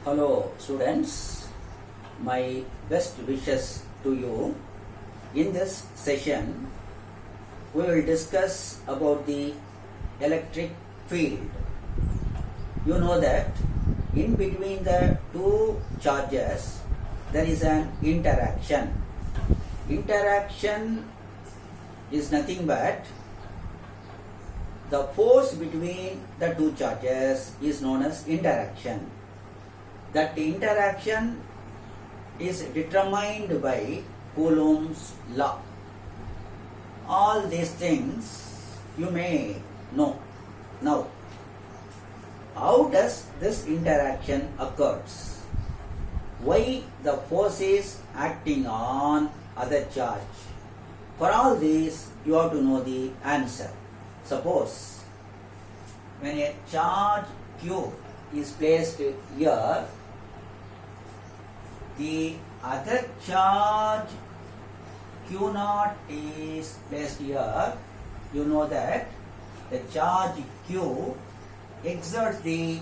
Hello students, my best wishes to you. In this session, we will discuss about the electric field. You know that in between the two charges there is an interaction. Interaction is nothing but the force between the two charges is known as interaction. That interaction is determined by Coulomb's law. All these things you may know. Now, how does this interaction occurs? Why the force is acting on other charge? For all this, you have to know the answer. Suppose when a charge Q is placed here, the other charge Q naught is placed here. You know that the charge Q exerts the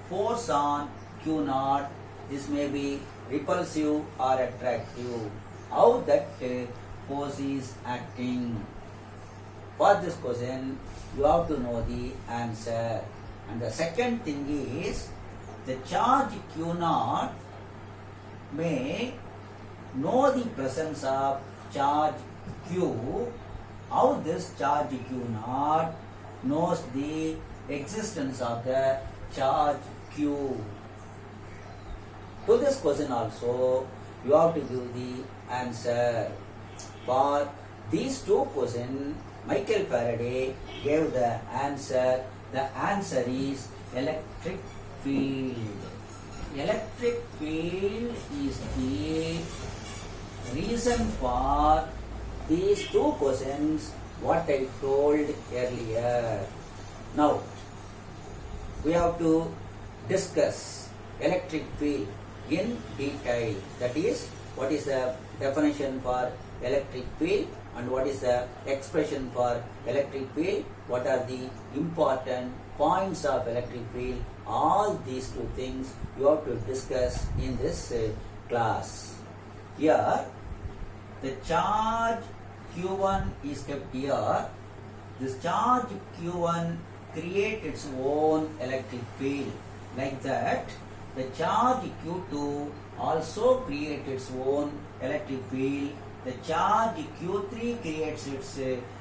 force on Q naught. This may be repulsive or attractive. How that force is acting? For this question, you have to know the answer. And the second thing is, the charge Q naught may know the presence of charge Q. How this charge Q naught knows the existence of the charge Q? To this question also, you have to give the answer. For these two questions, Michael Faraday gave the answer. The answer is electric field. Electric field is the reason for these two questions what I told earlier. Now, we have to discuss electric field in detail. That is, what is the definition for electric field and what is the expression for electric field, what are the important points of electric field. All these two things you have to discuss in this class. Here, the charge Q1 is kept here. This charge Q1 creates its own electric field. Like that, the charge Q2 also creates its own electric field. The charge Q3 creates its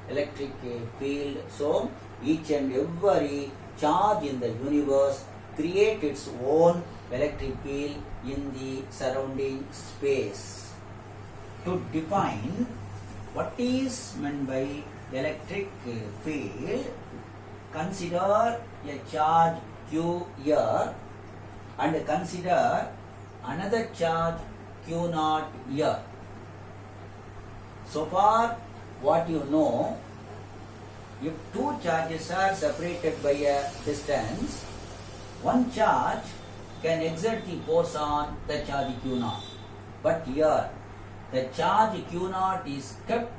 electric field. So, each and every charge in the universe creates its own electric field in the surrounding space. To define what is meant by electric field, consider a charge Q here and consider another charge Q naught here. So far, what you know, if two charges are separated by a distance, one charge can exert the force on the charge Q naught. But here, the charge Q naught is kept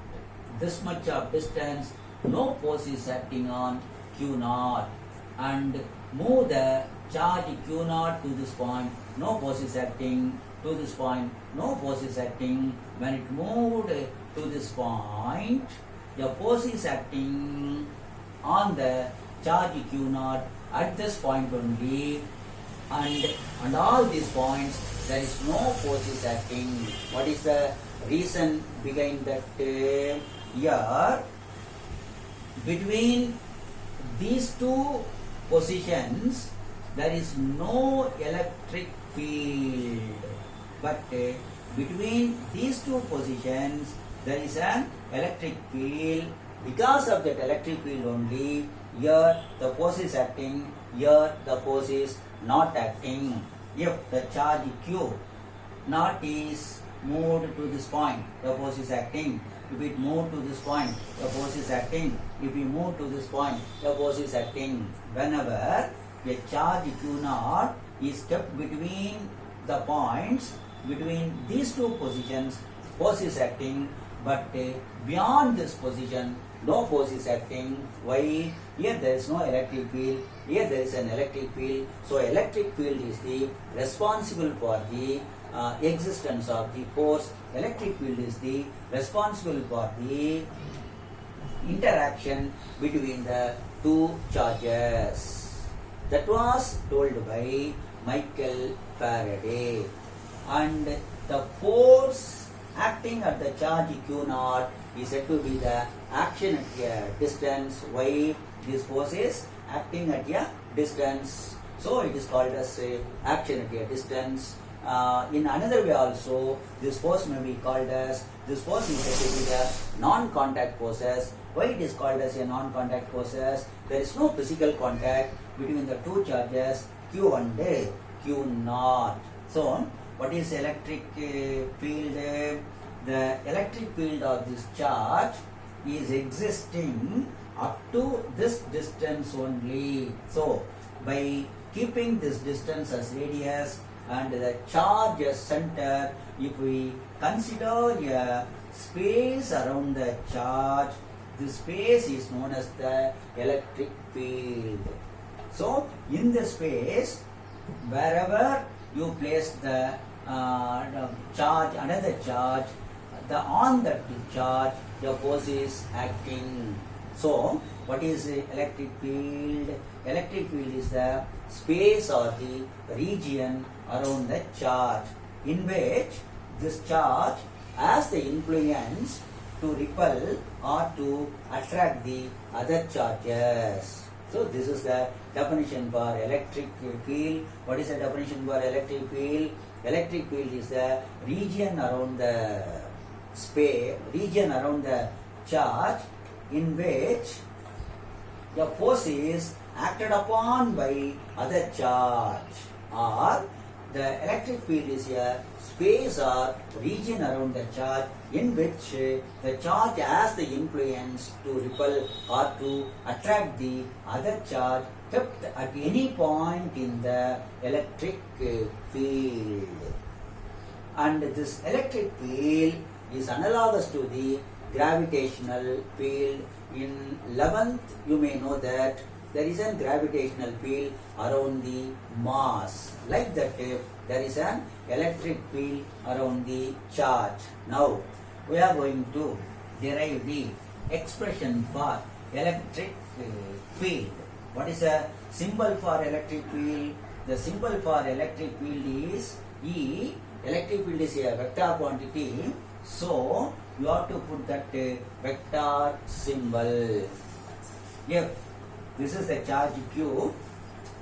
this much of distance, no force is acting on Q naught. And move the charge Q naught to this point, no force is acting. To this point, no force is acting. When it moved to this point, the force is acting on the charge Q naught at this point only, and all these points there is no force is acting. What is the reason behind that? Here, between these two positions there is no electric field, but between these two positions there is an electric field. Because of that electric field only, here the force is acting, here the force is not acting. If the charge Q naught is moved to this point, the force is acting. If it moved to this point, the force is acting. If we move to this point, the force is acting. Whenever a charge Q naught is kept between the points, between these two positions, force is acting, but beyond this position, no force is acting. Why? Here there is no electric field, here there is an electric field. So electric field is the responsible for the existence of the force. Electric field is the responsible for the interaction between the two charges. That was told by Michael Faraday. And the force acting at the charge Q0 is said to be the action at a distance. Why? This force is acting at a distance, so it is called as action at a distance. In another way also, this force may be called as, this force is said to be the non-contact forces. Why it is called as a non-contact forces? There is no physical contact between the two charges Q and Q0. So what is electric field? The electric field of this charge is existing up to this distance only. So by keeping this distance as radius and the charge as center, if we consider a space around the charge, this space is known as the electric field. So in the space, wherever you place the charge, another charge, on that charge, the force is acting. So what is the electric field? Electric field is the space or the region around the charge in which this charge has the influence to repel or to attract the other charges. So this is the definition for electric field. What is the definition for electric field? Electric field is the region around the space, region around the charge in which the force is acted upon by other charge, or the electric field is a space or region around the charge in which the charge has the influence to repel or to attract the other charge kept at any point in the electric field. And this electric field is analogous to the gravitational field. In 11th, you may know that there is a gravitational field around the mass. Like that, there is an electric field around the charge. Now, we are going to derive the expression for electric field. What is the symbol for electric field? The symbol for electric field is E. Electric field is a vector quantity, so you have to put that vector symbol. If this is the charge Q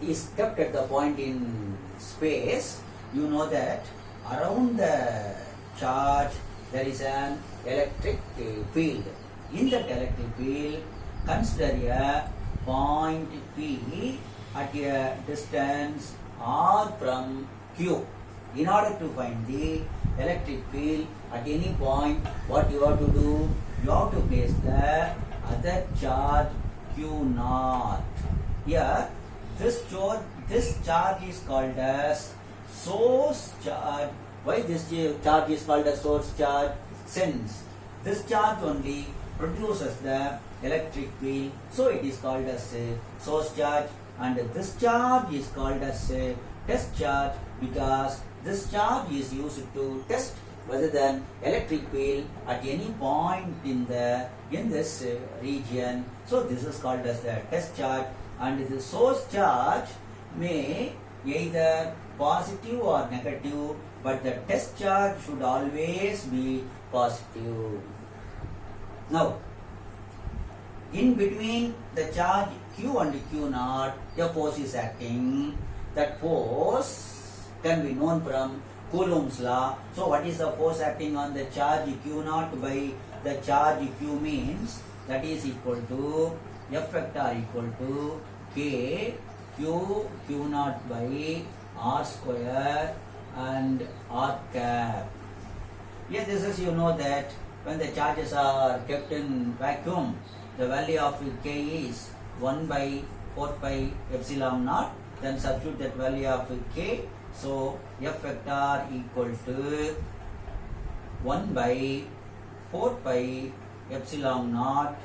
is kept at the point in space, you know that around the charge there is an electric field. In that electric field, consider a point P at a distance R from Q. In order to find the electric field at any point, what you have to do? You have to place the other charge Q0. Here, this charge is called as source charge. Why this charge is called as source charge? Since this charge only produces the electric field, so it is called as a source charge. And this charge is called as a test charge because this charge is used to test whether the electric field at any point in this region. So this is called as the test charge, and the source charge may either positive or negative, but the test charge should always be positive. Now, in between the charge Q and Q0, a force is acting. That force can be known from Coulomb's law. So what is the force acting on the charge Q0 by the charge Q means that is equal to F vector equal to K Q0 by R square and R cap. Here this is, you know that when the charges are kept in vacuum, the value of K is 1 by 4 pi epsilon naught. Then substitute that value of K. So F vector equal to 1 by 4 pi epsilon naught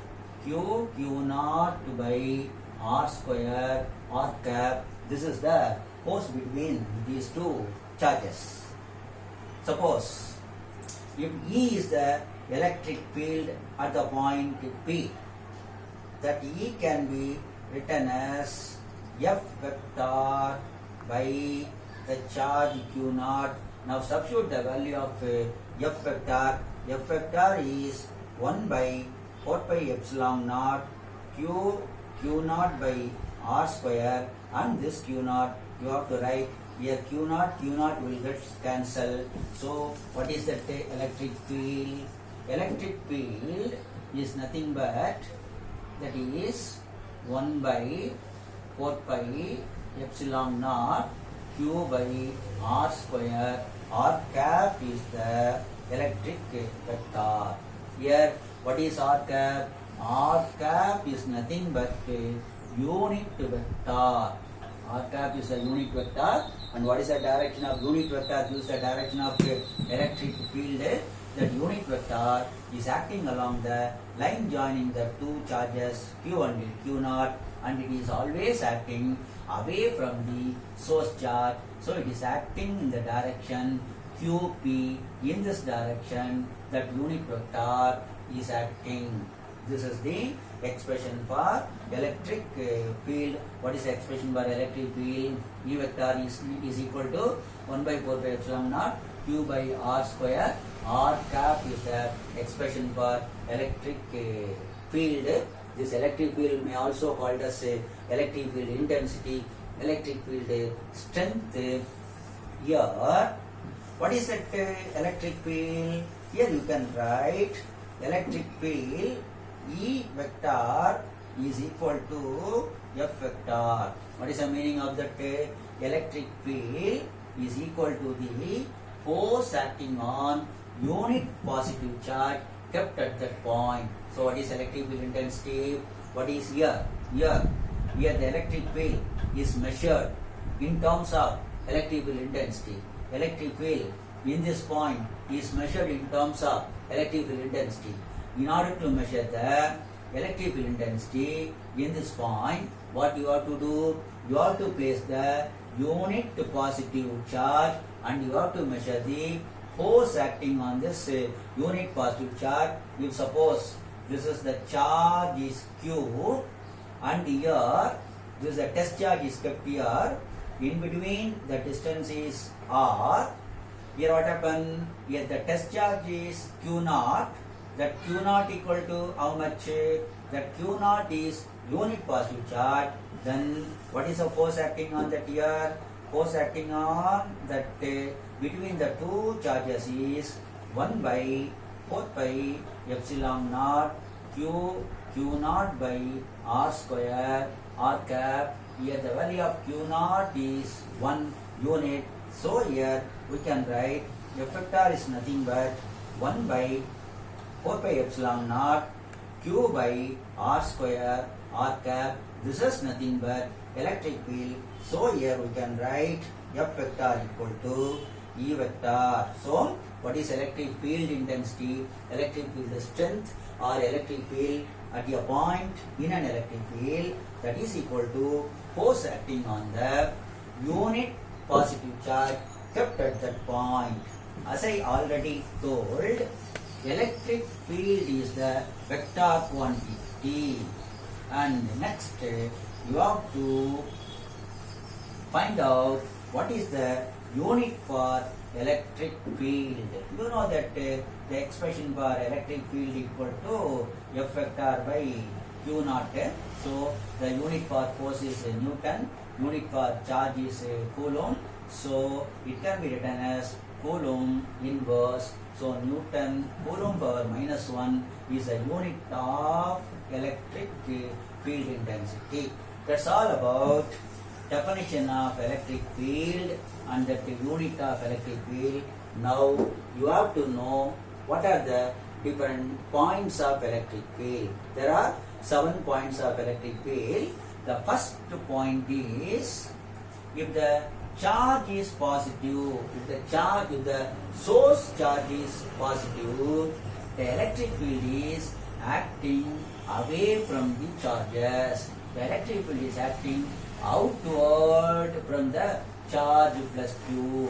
Q naught by R square R cap. This is the force between these two charges. Suppose if E is the electric field at the point P, that E can be written as F vector by the charge Q naught. Now substitute the value of F vector. F vector is 1 by 4 pi epsilon naught Q naught by R square, and this Q naught you have to write here Q naught will get cancelled. So what is that electric field? Electric field is nothing but that is 1 by 4 pi epsilon naught Q by R square. R cap is the electric vector. Here what is R cap? R cap is nothing but a unit vector. R cap is a unit vector, and what is the direction of unit vector? Gives the direction of electric field. That unit vector is acting along the line joining the two charges Q and Q naught, and it is always acting away from the source charge. So it is acting in the direction QP. In this direction, that unit vector is acting. This is the expression for electric field. What is the expression for electric field? E vector is equal to 1 by 4 pi epsilon naught Q by R square. R cap is the expression for electric field. This electric field may also called as electric field intensity, electric field strength. Here, what is that electric field? Here you can write electric field E vector is equal to F vector. What is the meaning of that? Electric field is equal to the force acting on unit positive charge kept at that point. So what is electric field intensity? What is here? Here the electric field is measured in terms of electric field intensity. Electric field in this point is measured in terms of electric field intensity. In order to measure the electric field intensity in this point, what you have to do? You have to place the unit positive charge, and you have to measure the force acting on this unit positive charge. If suppose this is the charge is Q, and here this is the test charge is kept here. In between the distance is R. Here what happened? Here the test charge is Q naught. That Q naught equal to how much? That Q naught is unit positive charge. Then what is the force acting on that here? Force acting on that between the two charges is 1 by 4 pi epsilon naught Q naught by R square R cap. Here the value of Q naught is 1 unit. So here we can write F vector is nothing but 1 by 4 pi epsilon naught Q by R square R cap. This is nothing but electric field. So here we can write F vector equal to E vector. So what is electric field intensity? Electric field strength or electric field at a point in an electric field, that is equal to force acting on the unit positive charge kept at that point. As I already told, electric field is the vector quantity, and next you have to find out what is the unit for electric field. You know that the expression for electric field equal to F vector by Q naught. So the unit for force is Newton, unit for charge is Coulomb. So it can be written as Coulomb inverse. So Newton Coulomb power minus 1 is a unit of electric field intensity. That's all about definition of electric field and the unit of electric field. Now you have to know what are the different points of electric field. There are 7 points of electric field. The first point is if the charge is positive, if the source charge is positive, the electric field is acting away from the charges. The electric field is acting outward from the charge plus Q.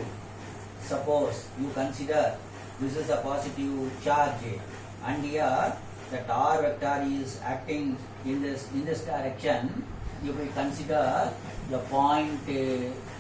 Suppose you consider this is a positive charge, and here that R vector is acting in this direction. You will consider the point P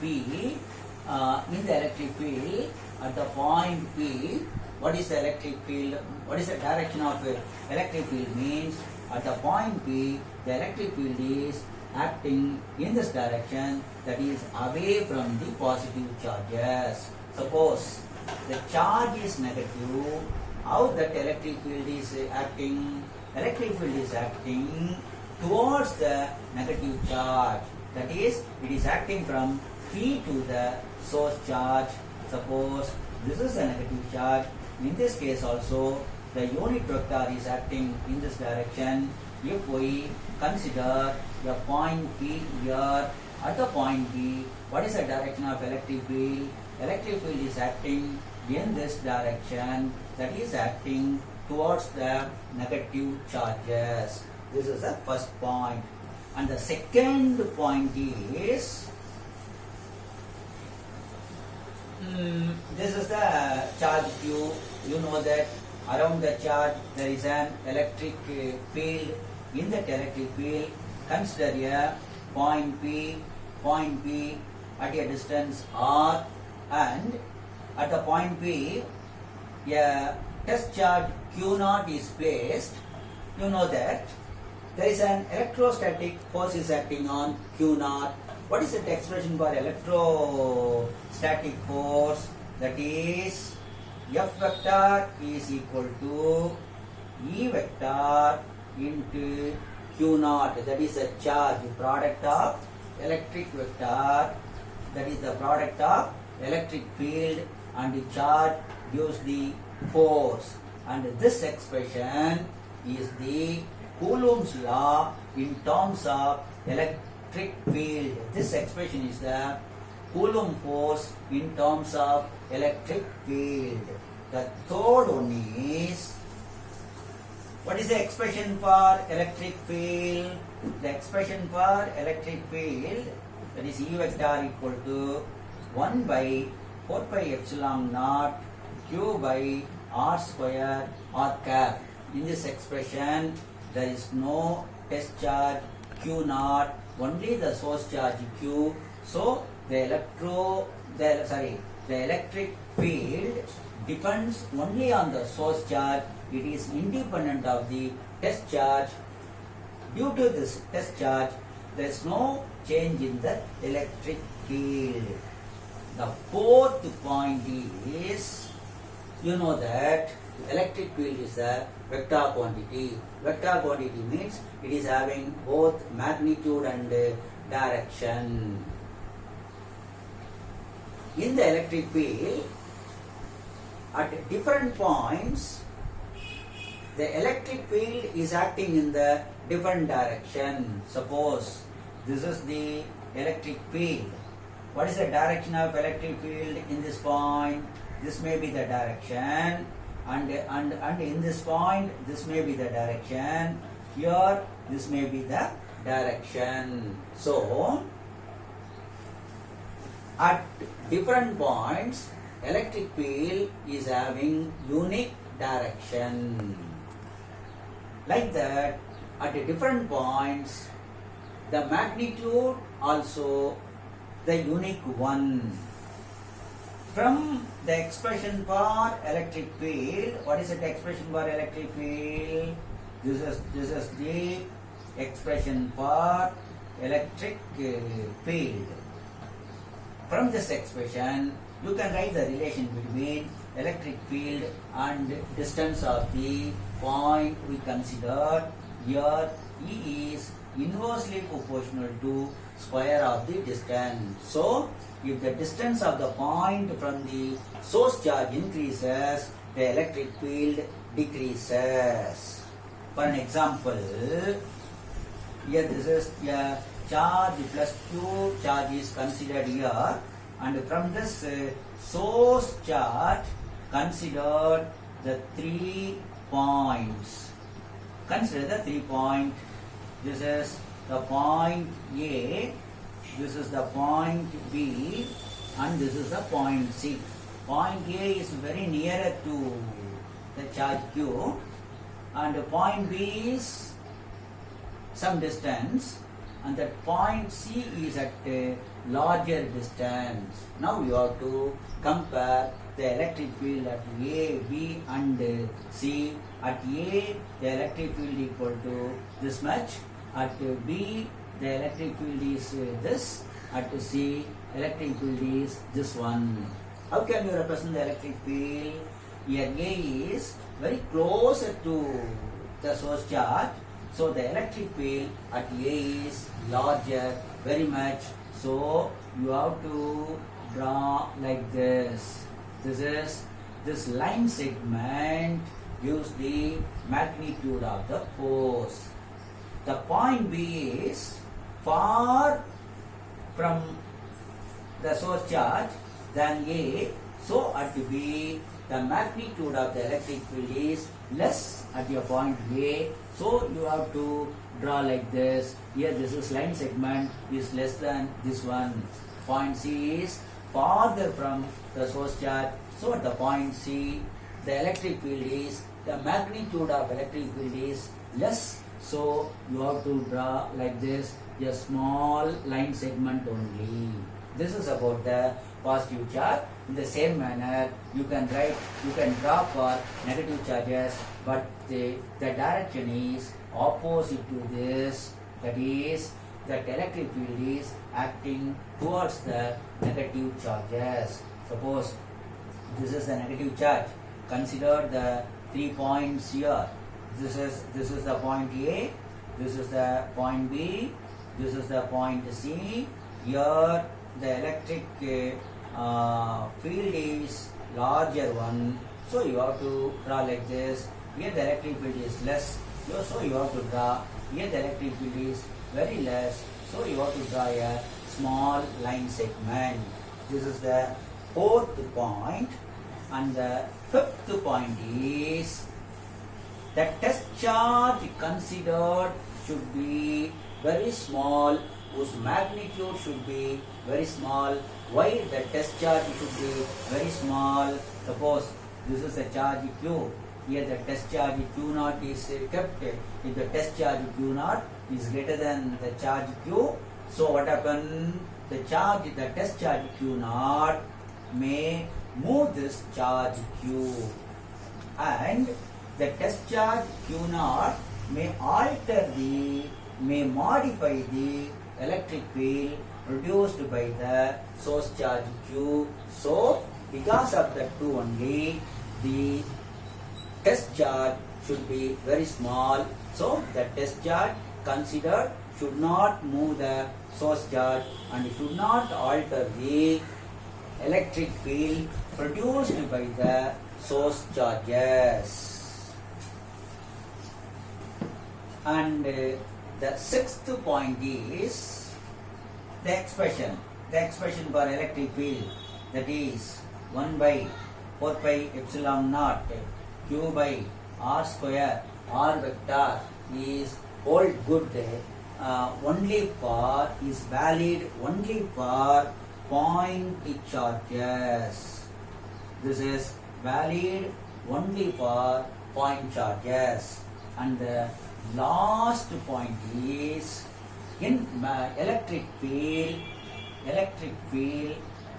in the electric field. At the point P, what is the electric field? What is the direction of electric field? Means at the point P, the electric field is acting in this direction, that is away from the positive charges. Suppose the charge is negative, how that electric field is acting? Electric field is acting towards the negative charge, that is, it is acting from P to the source charge. Suppose this is a negative charge. In this case also, the unit vector is acting in this direction. If we consider the point P here, at the point P, what is the direction of electric field? Electric field is acting in this direction, that is acting towards the negative charges. This is the first point. And the second point is, this is the charge Q. You know that around the charge there is an electric field. In that electric field, consider a point P at a distance R, and at the point P, a test charge Q0 is placed. You know that there is an electrostatic force is acting on Q0. What is the expression for electrostatic force? That is, F vector is equal to E vector into Q0. That is the charge, product of electric vector. That is the product of electric field and the charge gives the force. And this expression is the Coulomb's law in terms of electric field. This expression is the Coulomb force in terms of electric field. The third one is, what is the expression for electric field? The expression for electric field, that is E vector equal to 1 by 4 pi epsilon naught Q by R square R cap. In this expression, there is no test charge Q naught, only the source charge Q. So the electric field depends only on the source charge. It is independent of the test charge. Due to this test charge, there is no change in the electric field. The fourth point is, you know that electric field is a vector quantity. Vector quantity means it is having both magnitude and direction. In the electric field, at different points, the electric field is acting in the different direction. Suppose this is the electric field. What is the direction of electric field in this point? This may be the direction, and in this point, this may be the direction. Here, this may be the direction. So, at different points, electric field is having unique direction. Like that, at different points, the magnitude also the unique one. From the expression for electric field, what is the expression for electric field? This is the expression for electric field. From this expression, you can write the relation between electric field and distance of the point we considered. Here, E is inversely proportional to square of the distance. So, if the distance of the point from the source charge increases, the electric field decreases. For an example, here this is a charge plus Q charge is considered here, and from this source charge considered the 3 points. consider the 3 point. This is the point A, this is the point B, and this is the point C. Point A is very nearer to the charge Q, and point B is some distance, and that point C is at a larger distance. Now you have to compare the electric field at A, B and C. At A, the electric field equal to this much. At B, the electric field is this. At C, electric field is this one. How can you represent the electric field? Here A is very close to the source charge. So the electric field at A is larger, very much. So you have to draw like this. This is this line segment gives the magnitude of the force. The point B is far from the source charge than A. So at B, the magnitude of the electric field is less at your point A. So you have to draw like this. Here this is line segment is less than this one. Point C is farther from the source charge. So at the point C, the electric field is, the magnitude of electric field is less. So you have to draw like this, a small line segment only. This is about the positive charge. In the same manner, you can draw for negative charges, but the direction is opposite to this. That is, that electric field is acting towards the negative charges. Suppose this is the negative charge. Consider the 3 points here. This is the point A. This is the point B. This is the point C. Here the electric field is larger one. So you have to draw like this. Here the electric field is less. So you have to draw. Here the electric field is very less. So you have to draw a small line segment. This is the 4th point. And the 5th point is the test charge considered should be very small, whose magnitude should be very small. Why the test charge should be very small? Suppose this is the charge Q. Here the test charge Q0 is kept. If the test charge Q0 is greater than the charge Q, so what happens? The test charge Q0 may move this charge Q, and the test charge Q0 may modify the electric field produced by the source charge Q. So because of that two only, the test charge should be very small. So the test charge considered should not move the source charge and should not alter the electric field produced by the source charges. And the 6th point is the expression for electric field, that is 1 by 4 pi epsilon naught Q by R square R vector is hold good is valid only for point charges. This is valid only for point charges. And the last point is in electric field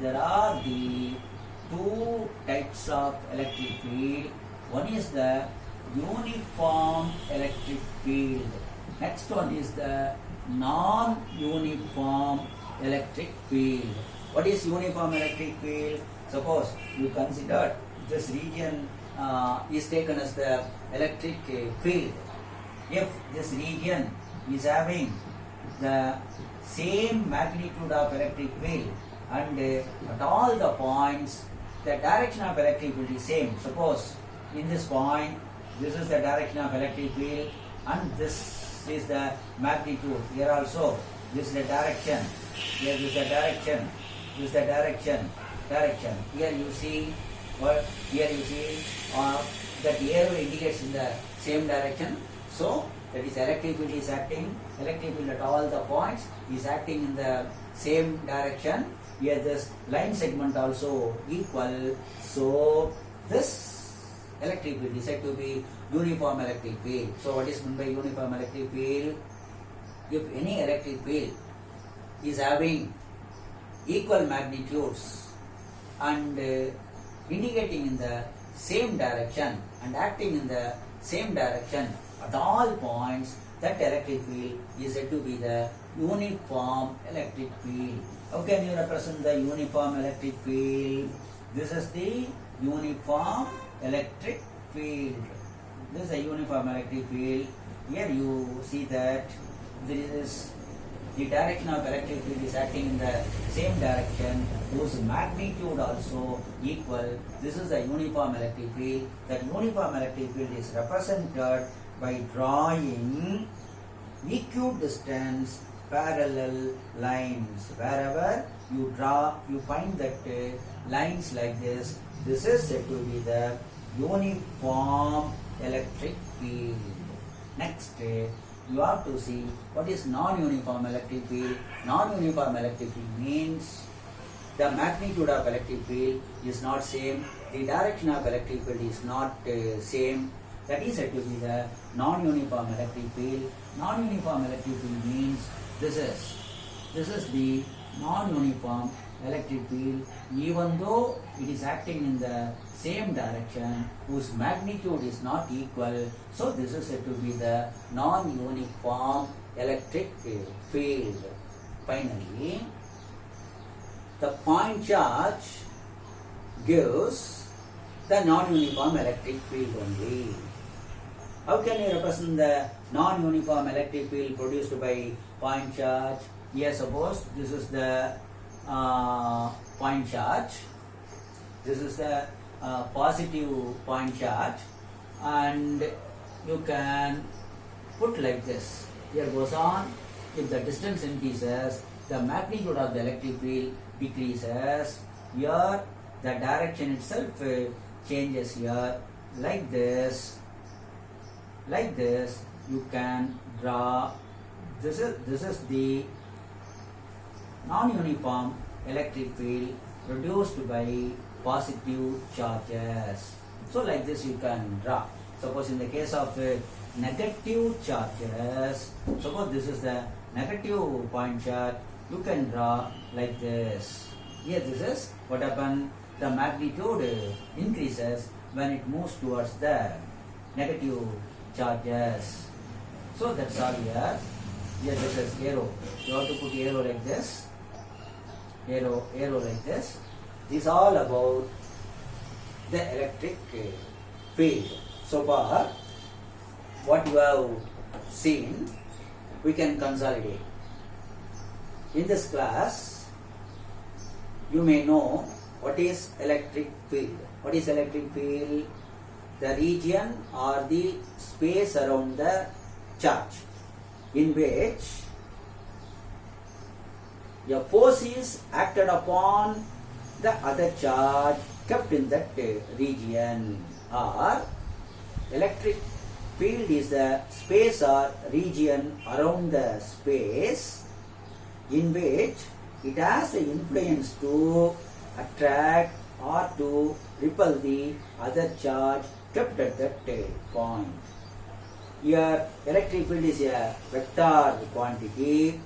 there are the two types of electric field. One is the uniform electric field. Next one is the non-uniform electric field. What is uniform electric field? Suppose you consider this region is taken as the electric field. If this region is having the same magnitude of electric field and at all the points the direction of electric field is same. Suppose in this point this is the direction of electric field and this is the magnitude. Here also this is the direction. Here is the direction. This is the direction. Here you see what? Here you see that arrow indicates in the same direction. So that is electric field is acting, electric field at all the points is acting in the same direction. Here this line segment also equal. So this electric field is said to be uniform electric field. So what is meant by uniform electric field? If any electric field is having equal magnitudes and indicating in the same direction and acting in the same direction at all points, that electric field is said to be the uniform electric field. How can you represent the uniform electric field? This is the uniform electric field. This is a uniform electric field. Here you see that this is the direction of electric field is acting in the same direction, whose magnitude also equal. This is the uniform electric field. That uniform electric field is represented by drawing equidistant parallel lines. Wherever you draw, you find that lines like this. This is said to be the uniform electric field. Next, you have to see what is non-uniform electric field. Non-uniform electric field means the magnitude of electric field is not same, the direction of electric field is not same. That is said to be the non-uniform electric field. Non-uniform electric field means this is the non-uniform electric field, even though it is acting in the same direction, whose magnitude is not equal. So this is said to be the non-uniform electric field. Finally, the point charge gives the non-uniform electric field only. How can you represent the non-uniform electric field produced by point charge? Here suppose this is the point charge. This is the positive point charge, and you can put like this. Here goes on. If the distance increases, the magnitude of the electric field decreases. Here the direction itself changes here. Like this you can draw. This is the non-uniform electric field produced by positive charges. So like this you can draw. Suppose in the case of negative charges, suppose this is the negative point charge, you can draw like this. Here this is what happened. The magnitude increases when it moves towards the negative charges. So that's all here. Here this is arrow. You have to put arrow like this. Arrow like this. This is all about the electric field. So far, what you have seen, we can consolidate. In this class, you may know what is electric field. What is electric field? The region or the space around the charge in which a force is acted upon the other charge kept in that region. Or electric field is the space or region around the space in which it has the influence to attract or to repel the other charge kept at that point. Here electric field is a vector quantity.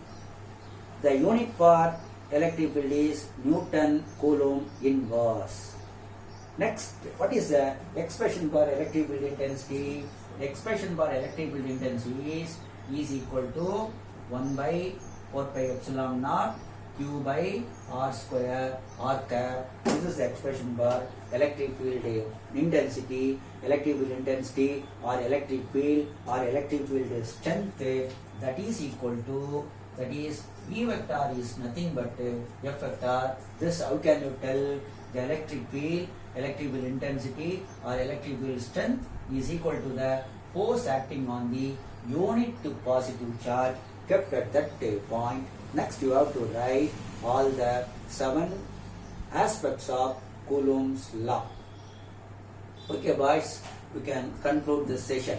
The unit for electric field is Newton Coulomb inverse. Next, what is the expression for electric field intensity? Expression for electric field intensity is equal to 1 by 4 pi epsilon naught Q by R square R cap. This is the expression for electric field intensity. Electric field intensity or electric field strength, that is equal to, that is E vector is nothing but F vector. This, how can you tell? The electric field intensity or electric field strength is equal to the force acting on the unit to positive charge kept at that point. Next you have to write all the 7 aspects of Coulomb's law. Okay boys, we can conclude this session.